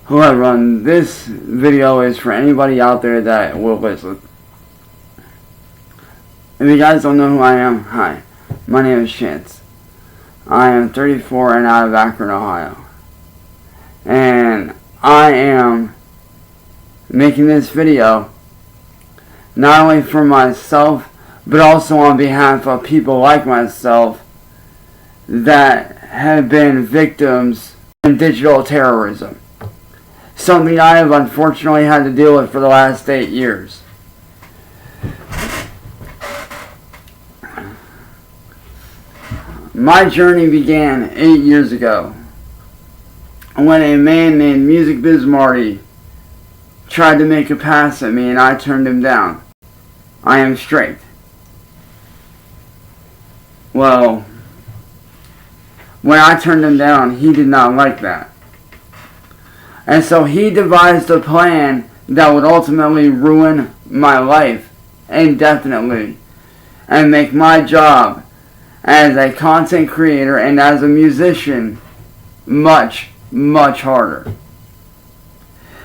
Hello everyone, this video is for anybody out there that will listen. If you guys don't know who I am, hi, my name is Chance. I am 34 and out of Akron, Ohio. And I am making this video not only for myself, but also on behalf of people like myself that have been victims of digital terrorism. Something I have unfortunately had to deal with for the last 8 years. My journey began 8 years ago when a man named Music Biz Marty tried to make a pass at me and I turned him down. I am straight. Well, when I turned him down, he did not like that. And so he devised a plan that would ultimately ruin my life indefinitely and make my job as a content creator and as a musician much, much harder.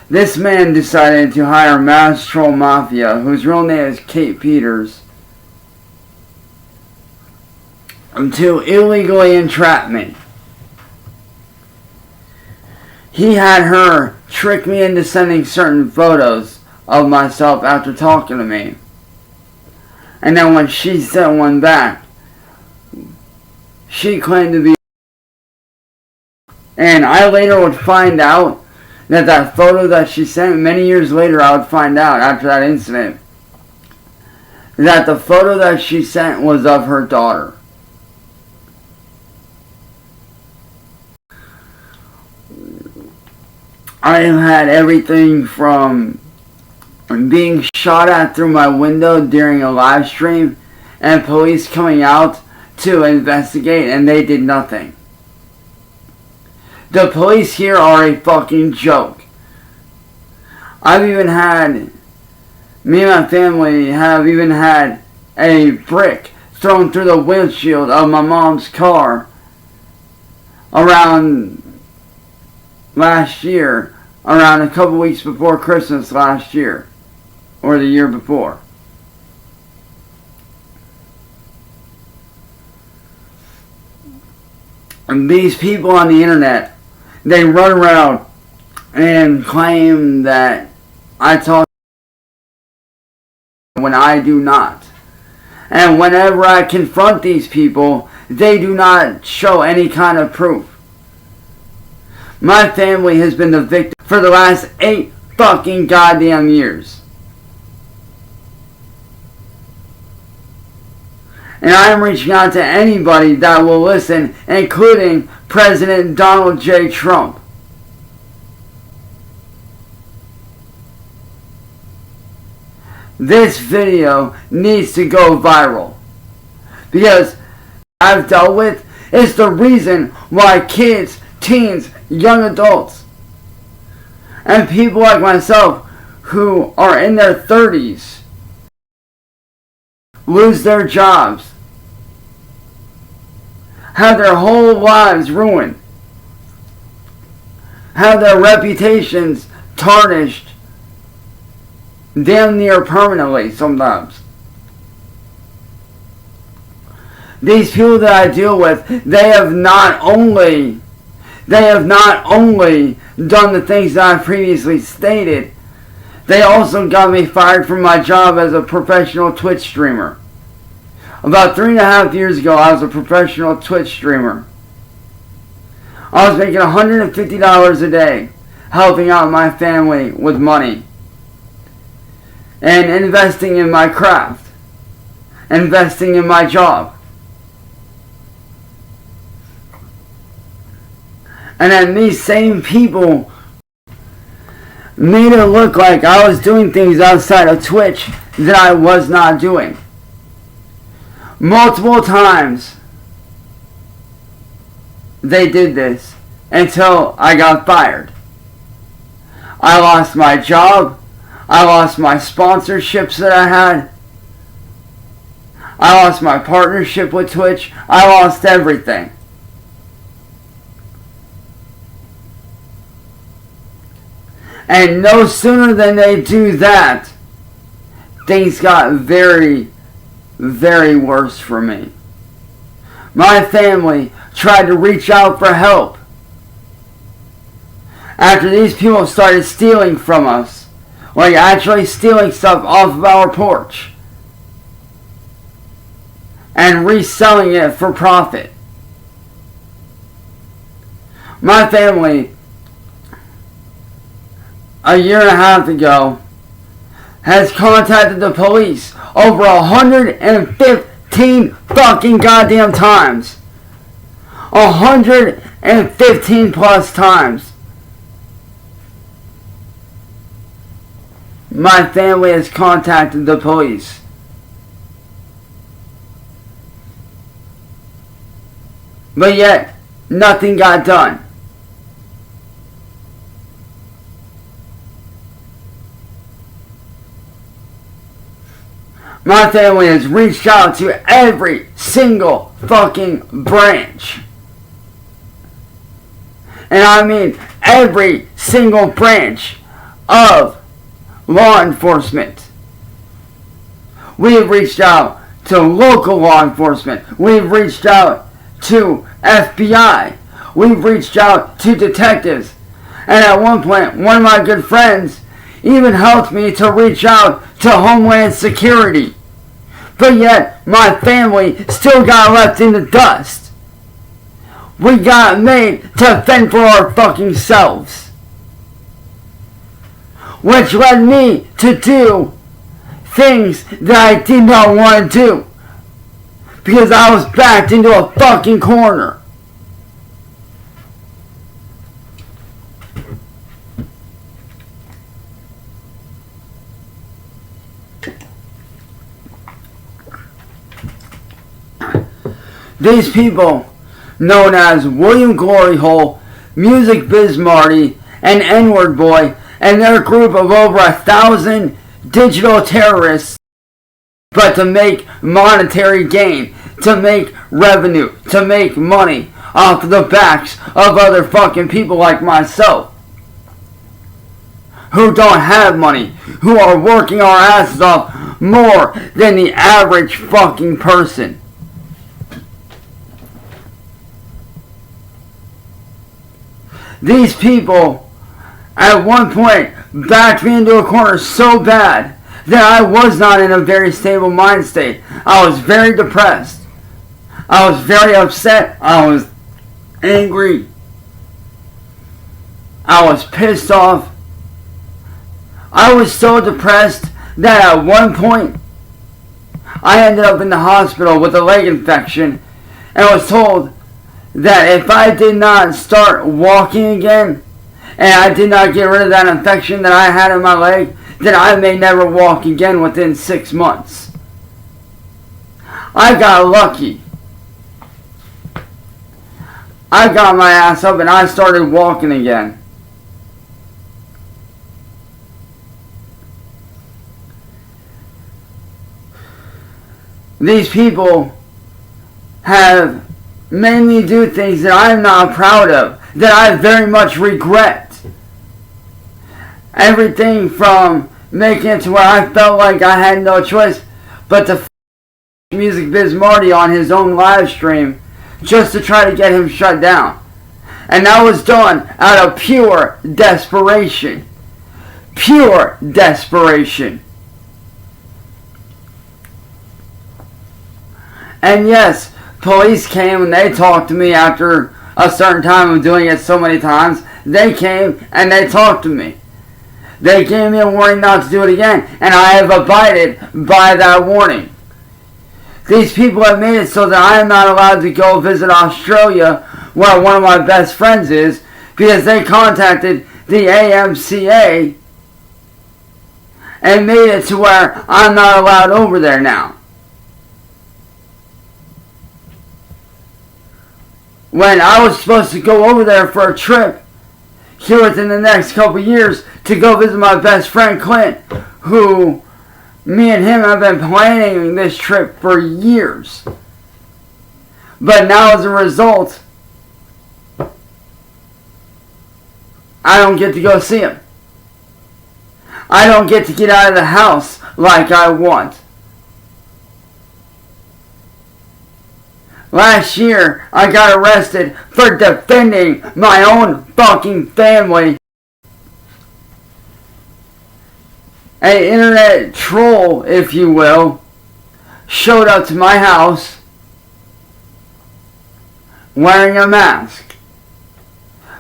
This man decided to hire Mass Troll Mafia, whose real name is Kate Peters, to illegally entrap me. He had her trick me into sending certain photos of myself after talking to me. And then when she sent one back, she claimed to be... And I later would find out that that photo that she sent, many years later I would find out after that incident, that the photo that she sent was of her daughter. I have had everything from being shot at through my window during a live stream and police coming out to investigate and they did nothing. The police here are a fucking joke. I've even had, me and my family have even had a brick thrown through the windshield of my mom's car around last year, around a couple weeks before Christmas last year, or the year before. And these people on the internet, they run around and claim that I talk when I do not. And whenever I confront these people, they do not show any kind of proof. My family has been the victim for the last 8 fucking goddamn years. And I am reaching out to anybody that will listen, including President Donald J. Trump. This video needs to go viral. Because I've dealt with is the reason why kids, teens, young adults, and people like myself who are in their 30s lose their jobs, have their whole lives ruined, have their reputations tarnished damn near permanently sometimes. These people that I deal with, they have not only done the things that I previously stated, they also got me fired from my job as a professional Twitch streamer. About 3.5 years ago, I was a professional Twitch streamer. I was making $150 a day, helping out my family with money, and investing in my craft, investing in my job. And then these same people made it look like I was doing things outside of Twitch that I was not doing. Multiple times they did this until I got fired. I lost my job. I lost my sponsorships that I had. I lost my partnership with Twitch. I lost everything. And no sooner than they do that, things got very, very worse for me. My family tried to reach out for help. After these people started stealing from us, like actually stealing stuff off of our porch and reselling it for profit. My family, a year and a half ago, has contacted the police over 115 fucking goddamn times. 115 plus times. My family has contacted the police. But yet, nothing got done. My family has reached out to every single fucking branch. And I mean every single branch of law enforcement. We have reached out to local law enforcement. We've reached out to FBI. We've reached out to detectives. And at one point, one of my good friends even helped me to reach out to Homeland Security. But yet, my family still got left in the dust. We got made to fend for our fucking selves. Which led me to do things that I did not want to do. Because I was backed into a fucking corner. These people, known as William Glory Hole, Music Biz Marty, and N-Word Boy, and their group of over 1,000 digital terrorists, but to make monetary gain, to make revenue, to make money off the backs of other fucking people like myself, who don't have money, who are working our asses off more than the average fucking person. These people, at one point, backed me into a corner so bad that I was not in a very stable mind state. I was very depressed. I was very upset. I was angry. I was pissed off. I was so depressed that at one point, I ended up in the hospital with a leg infection and was told that if I did not start walking again, and I did not get rid of that infection that I had in my leg, then I may never walk again within 6 months. I got lucky. I got my ass up and I started walking again. These people have made me do things that I'm not proud of, that I very much regret. Everything from making it to where I felt like I had no choice but to Music Biz Marty on his own live stream just to try to get him shut down. And that was done out of pure desperation. Pure desperation. And yes, police came and they talked to me after a certain time of doing it so many times. They came and they talked to me. They gave me a warning not to do it again, and I have abided by that warning. These people have made it so that I am not allowed to go visit Australia, where one of my best friends is, because they contacted the AMCA and made it to where I'm not allowed over there now. When I was supposed to go over there for a trip here within the next couple years to go visit my best friend Clint, who me and him have been planning this trip for years. But now as a result, I don't get to go see him. I don't get to get out of the house like I want. Last year, I got arrested for defending my own fucking family. An internet troll, if you will, showed up to my house wearing a mask.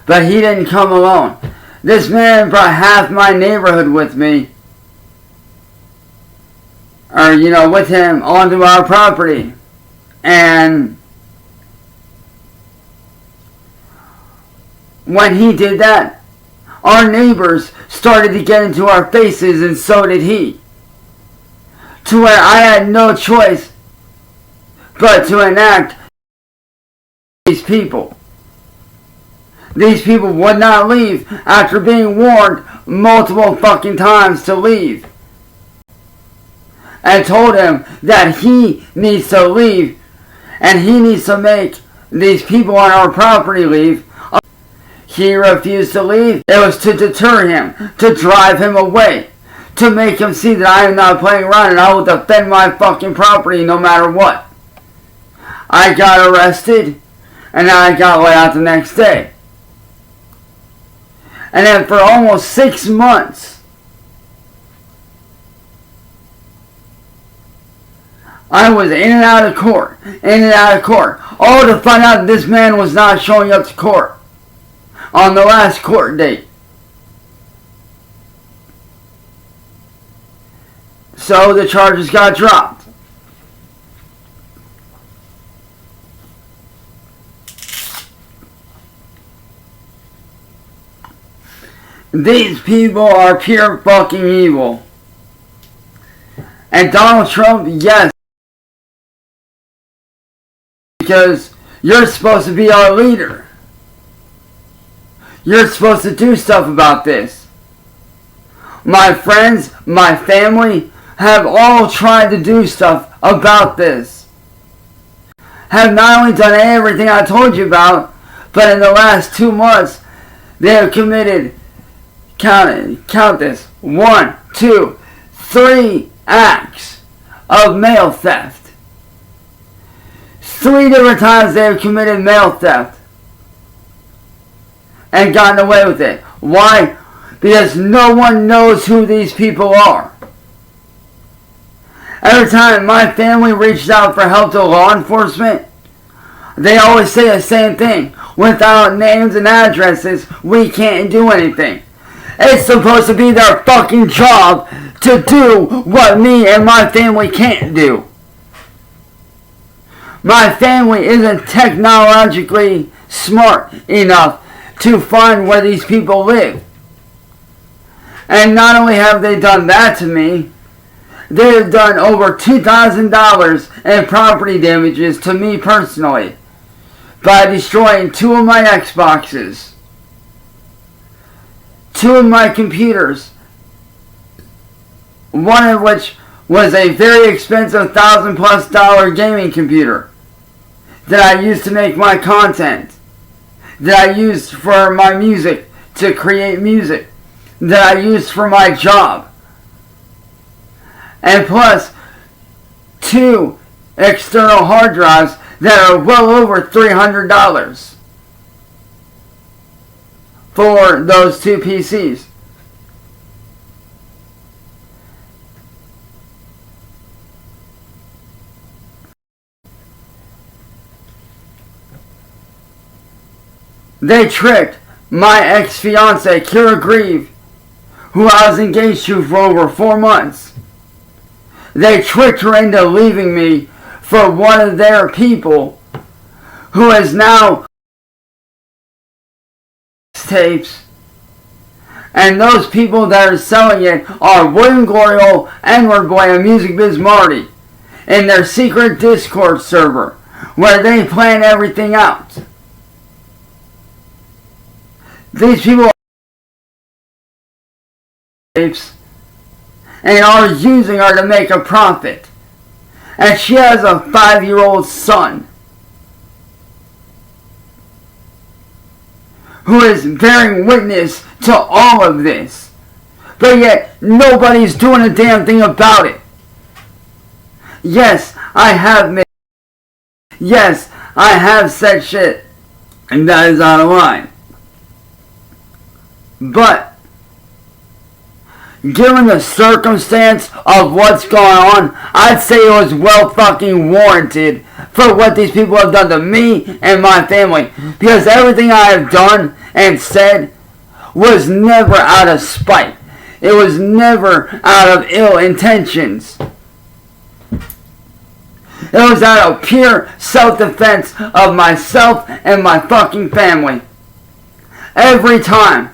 But he didn't come alone. This man brought half my neighborhood with me. Or, with him onto our property. And when he did that, our neighbors started to get into our faces, and so did he. To where I had no choice but to enact these people. These people would not leave after being warned multiple fucking times to leave. I told him that he needs to leave and he needs to make these people on our property leave. He refused to leave. It was to deter him, to drive him away, to make him see that I am not playing around and I will defend my fucking property no matter what. I got arrested and I got let out the next day. And then for almost 6 months, I was in and out of court, all to find out that this man was not showing up to court on the last court date. So the charges got dropped. These people are pure fucking evil. And Donald Trump, yes. Because you're supposed to be our leader. You're supposed to do stuff about this. My friends, my family have all tried to do stuff about this. Have not only done everything I told you about, but in the last 2 months, they have committed, count this, 1, 2, 3 acts of mail theft. 3 different times they have committed mail theft and gotten away with it. Why? Because no one knows who these people are. Every time my family reached out for help to law enforcement, they always say the same thing. Without names and addresses, we can't do anything. It's supposed to be their fucking job to do what me and my family can't do. My family isn't technologically smart enough to find where these people live. And not only have they done that to me, they have done over $2,000 in property damages to me personally by destroying 2 of my Xboxes, 2 of my computers, one of which was a very expensive $1,000+ gaming computer that I used to make my content, that I used for my music, to create music, that I used for my job. And plus 2 external hard drives that are well over $300 for those 2 PCs. They tricked my ex-fiancée, Kira Grieve, who I was engaged to for over 4 months. They tricked her into leaving me for one of their people who is now tapes. And those people that are selling it are William Gloriole, N-Word Boy, and Music Biz Marty in their secret Discord server where they plan everything out. These people are tapes and are using her to make a profit. And she has a 5-year-old son who is bearing witness to all of this. but yet nobody's doing a damn thing about it. Yes, I have made. Yes, I have said shit, and that is out of line. But given the circumstance of what's going on, I'd say it was well fucking warranted for what these people have done to me and my family. Because everything I have done and said was never out of spite. It was never out of ill intentions. It was out of pure self-defense of myself and my fucking family. Every time.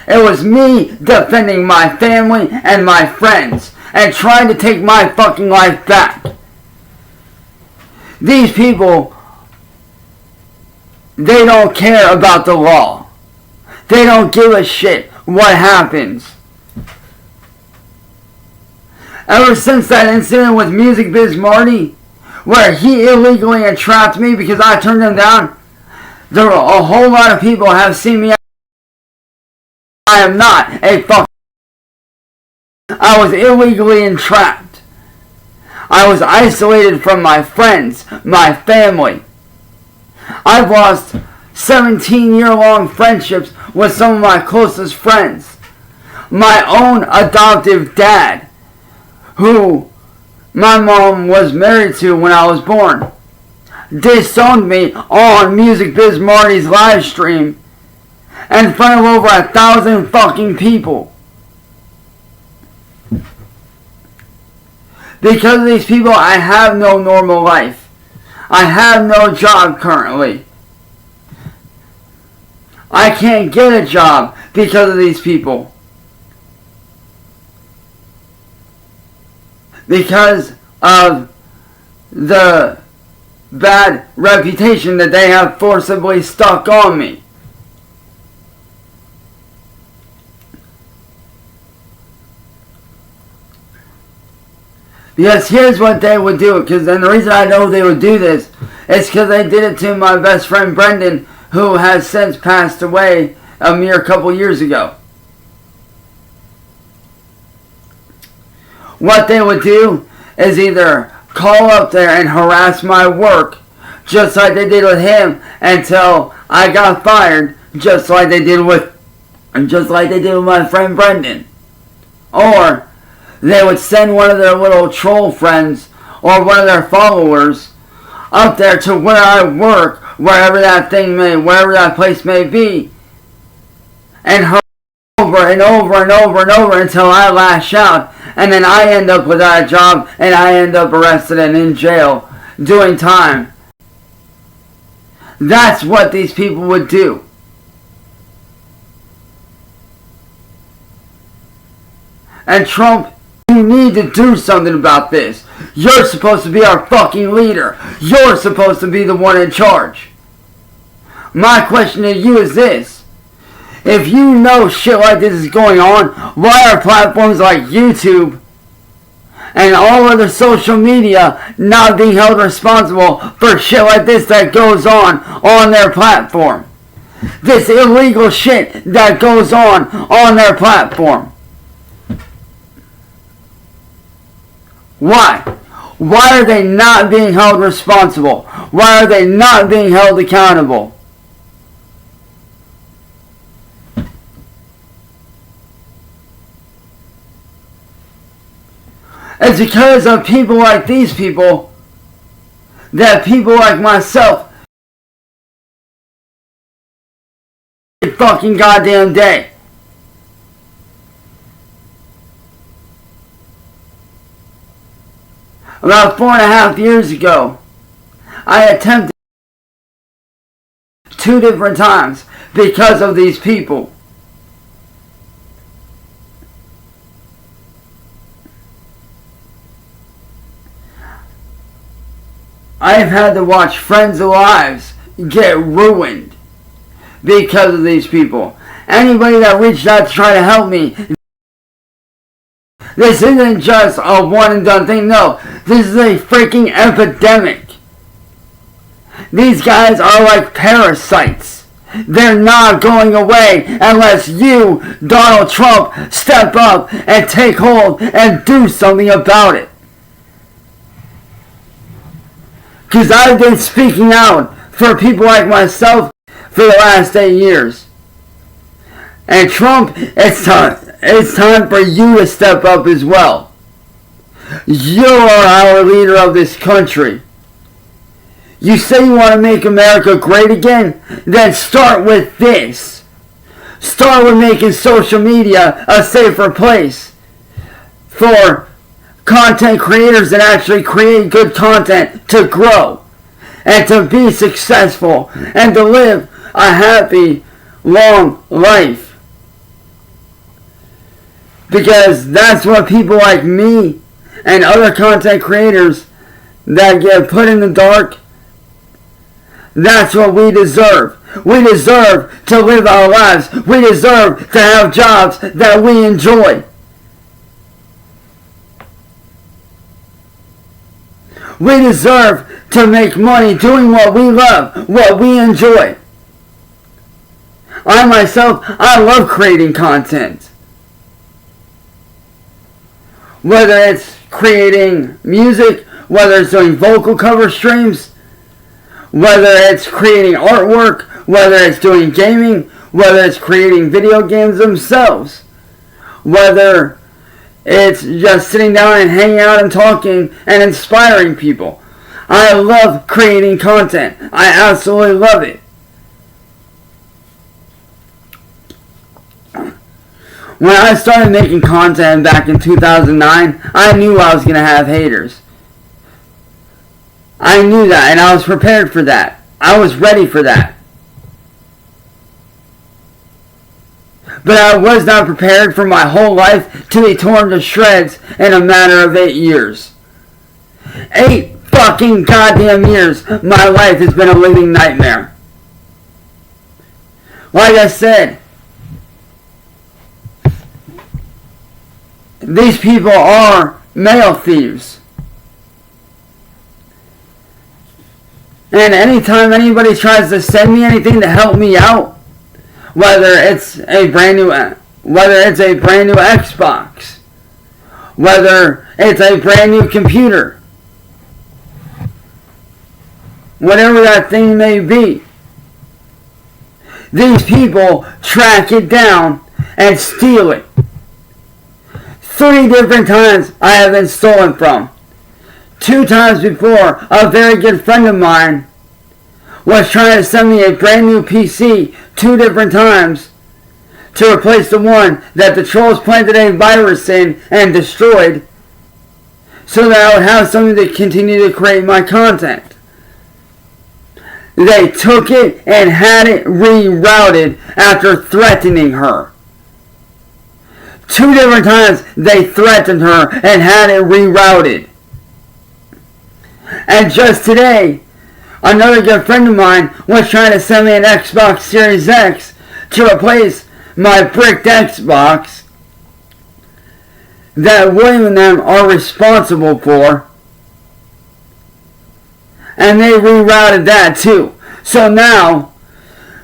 It was me defending my family and my friends and trying to take my fucking life back. These people, they don't care about the law. They don't give a shit what happens. Ever since that incident with Music Biz Marty, where he illegally entrapped me because I turned him down, there were a whole lot of people have seen me. I am not a fuck. I was illegally entrapped. I was isolated from my friends, my family. I've lost 17-year-long friendships with some of my closest friends. My own adoptive dad, who my mom was married to when I was born, disowned me on Music Biz Marty's live stream in front of over 1,000 fucking people. Because of these people, I have no normal life. I have no job currently. I can't get a job because of these people. Because of the bad reputation that they have forcibly stuck on me. Because here's what they would do, and the reason I know they would do this is because they did it to my best friend Brendan, who has since passed away a mere couple years ago. What they would do is either call up there and harass my work, just like they did with him, until I got fired, just like they did with my friend Brendan. Or they would send one of their little troll friends or one of their followers up there to where I work, wherever that place may be, and harass over and over and over and over until I lash out, and then I end up without a job and I end up arrested and in jail doing time. That's what these people would do. And Trump, you need to do something about this. You're supposed to be our fucking leader. You're supposed to be the one in charge. My question to you is this. If you know shit like this is going on, why are platforms like YouTube and all other social media not being held responsible for shit like this that goes on their platform? This illegal shit that goes on their platform. Why? Why are they not being held responsible? Why are they not being held accountable? It's because of people like these people that people like myself every fucking goddamn day. About 4.5 years ago, I attempted 2 different times because of these people. I've had to watch friends' lives get ruined because of these people. Anybody that reached out to try to help me, this isn't just a one and done thing, no. This is a freaking epidemic. These guys are like parasites. they're not going away unless you, Donald Trump, step up and take hold and do something about it. Because I've been speaking out for people like myself for the last 8 years. And Trump, it's time for you to step up as well. You are our leader of this country. You say you want to make America great again? Then start with this. Start with making social media a safer place for content creators that actually create good content to grow and to be successful and to live a happy, long life. Because that's what people like me and other content creators that get put in the dark, that's what we deserve. We deserve to live our lives. We deserve to have jobs that we enjoy. We deserve to make money doing what we love, what we enjoy. I myself, I love creating content. Whether it's creating music, whether it's doing vocal cover streams, whether it's creating artwork, whether it's doing gaming, whether it's creating video games themselves, whether it's just sitting down and hanging out and talking and inspiring people. I love creating content. I absolutely love it. When I started making content back in 2009, I knew I was going to have haters. I knew that, and I was prepared for that. I was ready for that. But I was not prepared for my whole life to be torn to shreds in a matter of 8 years. 8 fucking goddamn years, my life has been a living nightmare. Like I said, these people are mail thieves. And anytime anybody tries to send me anything to help me out, whether it's a brand new Xbox, whether it's a brand new computer, whatever that thing may be, these people track it down and steal it. 3 different times I have been stolen from. 2 times before, a very good friend of mine was trying to send me a brand new PC 2 different times to replace the one that the trolls planted a virus in and destroyed, so that I would have something to continue to create my content. They took it and had it rerouted after threatening her. 2 different times they threatened her and had it rerouted. And just today, another good friend of mine was trying to send me an Xbox Series X to replace my bricked Xbox that William and them are responsible for. And they rerouted that too. So now,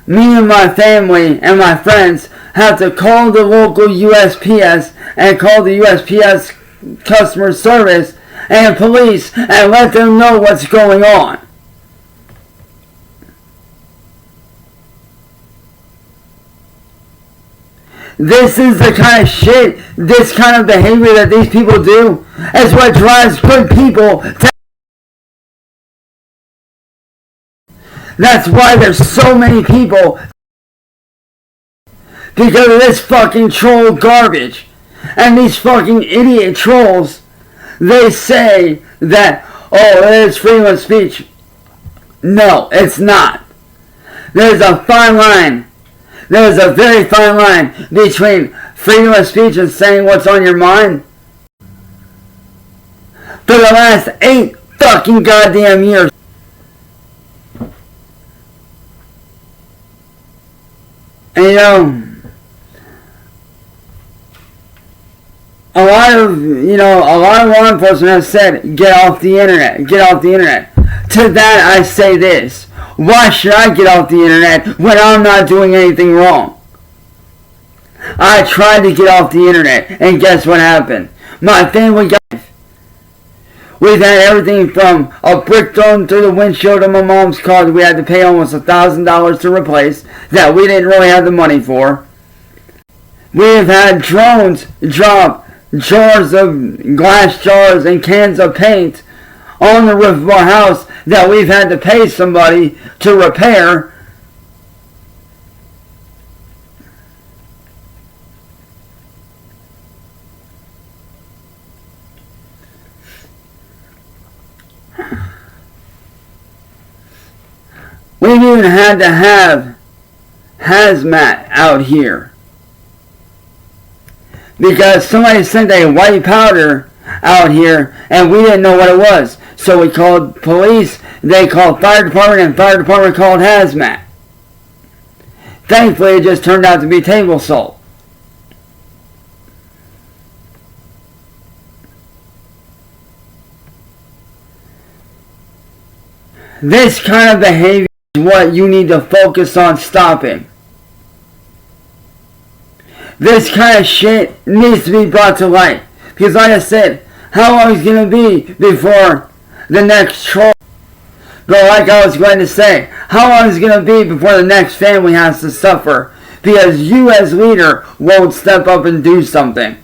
me and my family and my friends have to call the local USPS and call the USPS customer service and police and let them know what's going on. This is the kind of shit, this kind of behavior that these people do is what drives good people to. That's why there's so many people, because of this fucking troll garbage. And these fucking idiot trolls, they say that, oh, it's freedom of speech. No, it's not. There's a fine line. There's a very fine line between freedom of speech and saying what's on your mind. For the last 8 fucking goddamn years. And you know, a lot of law enforcement have said, get off the internet, get off the internet. To that I say this, Why should I get off the internet when I'm not doing anything wrong? I tried to get off the internet, and guess what happened? My family got... We've had everything from a brick thrown through the windshield of my mom's car that we had to pay almost $1,000 to replace, that we didn't really have the money for. We've had drones drop jars of glass jars and cans of paint on the roof of our house that we've had to pay somebody to repair. We've even had to have hazmat out here because somebody sent a white powder out here and we didn't know what it was. So we called police, they called fire department, and fire department called hazmat. Thankfully, it just turned out to be table salt. This kind of behavior is what you need to focus on stopping. This kind of shit needs to be brought to light. Because like I said, how long is it going to be before the next troll? But like I was going to say, how long is it going to be before the next family has to suffer? Because you as leader won't step up and do something.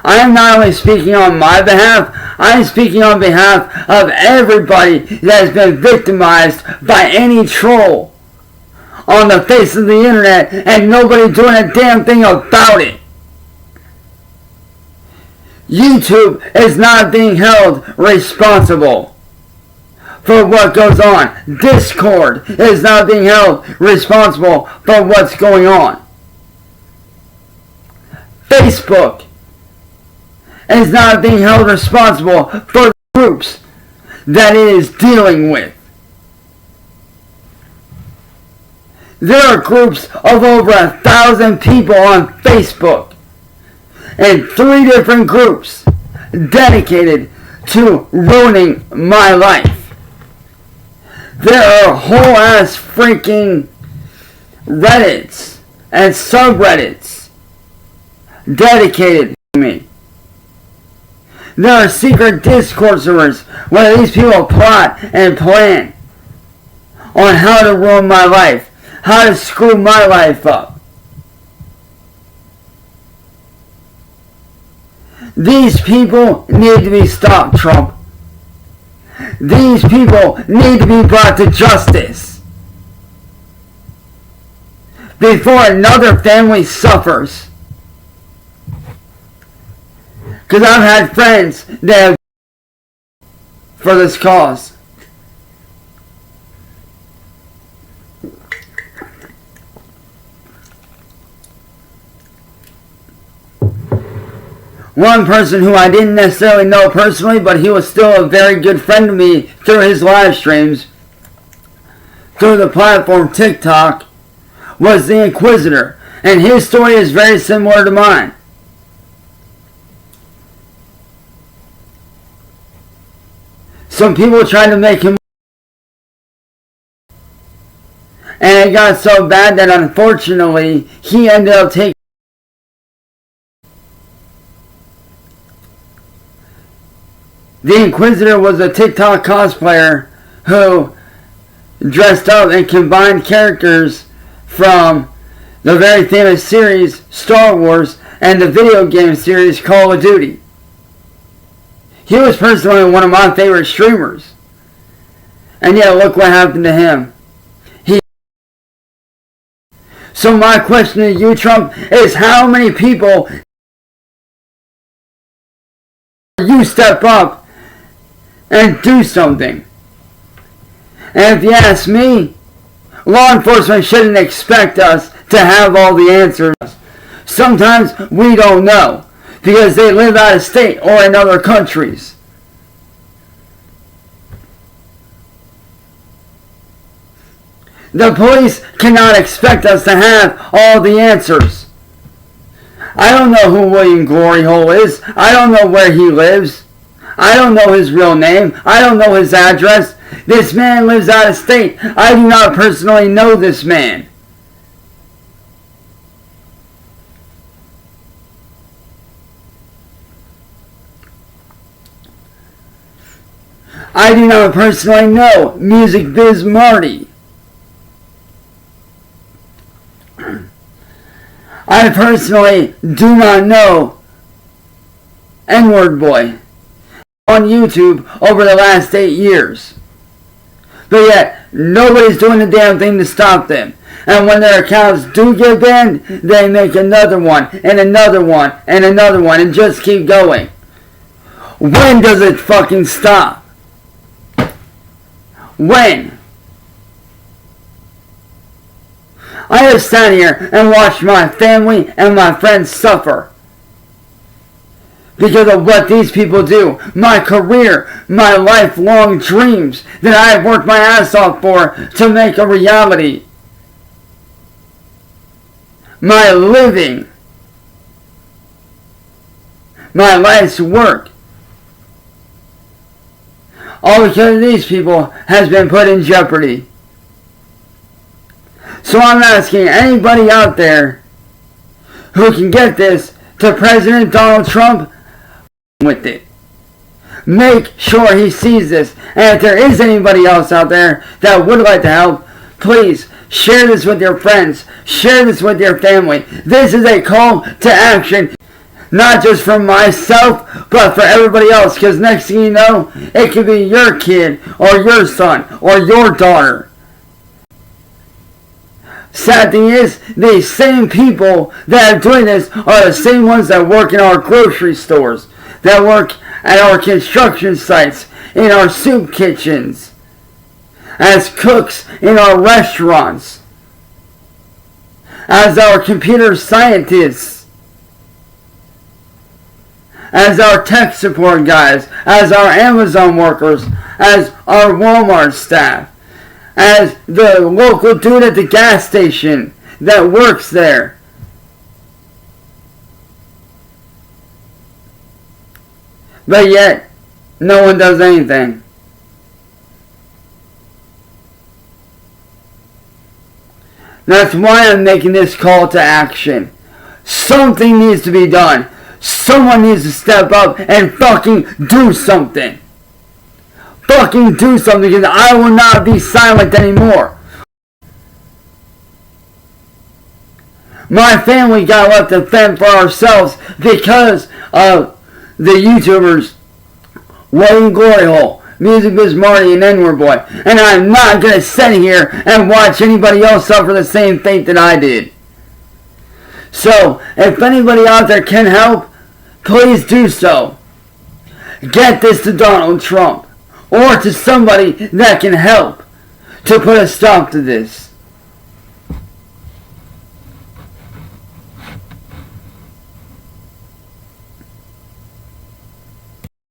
I am not only speaking on my behalf, I am speaking on behalf of everybody that has been victimized by any troll on the face of the internet and nobody doing a damn thing about it. YouTube is not being held responsible for what goes on. Discord is not being held responsible for what's going on. Facebook is not being held responsible for the groups that it is dealing with. There are groups of over 1,000 people on Facebook and 3 different groups dedicated to ruining my life. There are whole ass freaking Reddits and subreddits dedicated to me. There are secret Discord servers where these people plot and plan on how to ruin my life, how to screw my life up. These people need to be stopped, Trump. These people need to be brought to justice before another family suffers. Because I've had friends that have for this cause. One person who I didn't necessarily know personally, but he was still a very good friend to me through his live streams, through the platform TikTok, was the Inquisitor. And his story is very similar to mine. Some people tried to make him, and it got so bad that unfortunately he ended up taking. The Inquisitor was a TikTok cosplayer who dressed up and combined characters from the very famous series Star Wars and the video game series Call of Duty. He was personally one of my favorite streamers. And yet look what happened to him. So my question to you, Trump, is how many people you step up and do something? And if you ask me, law enforcement shouldn't expect us to have all the answers. Sometimes we don't know because they live out of state or in other countries. The police cannot expect us to have all the answers. I don't know who William Glory Hole is. I don't know where he lives. I don't know his real name. I don't know his address. This man lives out of state. I do not personally know this man. I do not personally know Music Biz Marty. I personally do not know N-Word Boy on YouTube over the last 8 years. But yet, nobody's doing a damn thing to stop them. And when their accounts do get banned, they make another one, and another one, and another one, and just keep going. When does it fucking stop? When? I have sat here and watched my family and my friends suffer because of what these people do. My career, my lifelong dreams that I have worked my ass off for to make a reality. My living. My life's work. All because of these people has been put in jeopardy. So I'm asking anybody out there who can get this to President Donald Trump with it. Make sure he sees this. And if there is anybody else out there that would like to help, please share this with your friends. Share this with your family. This is a call to action. Not just for myself, but for everybody else. Because next thing you know, it could be your kid, or your son, or your daughter. Sad thing is, these same people that are doing this are the same ones that work in our grocery stores, that work at our construction sites, in our soup kitchens, as cooks in our restaurants, as our computer scientists, as our tech support guys, as our Amazon workers, as our Walmart staff, as the local dude at the gas station that works there. But yet, no one does anything. That's why I'm making this call to action. Something needs to be done. Someone needs to step up and fucking do something. Fucking do something, because I will not be silent anymore. My family got left to fend for ourselves because of the YouTubers Wayne Glory Hole, Music Biz Marty, and N-Word Boy. And I'm not going to sit here and watch anybody else suffer the same fate that I did. So, if anybody out there can help, please do so. Get this to Donald Trump. Or to somebody that can help to put a stop to this.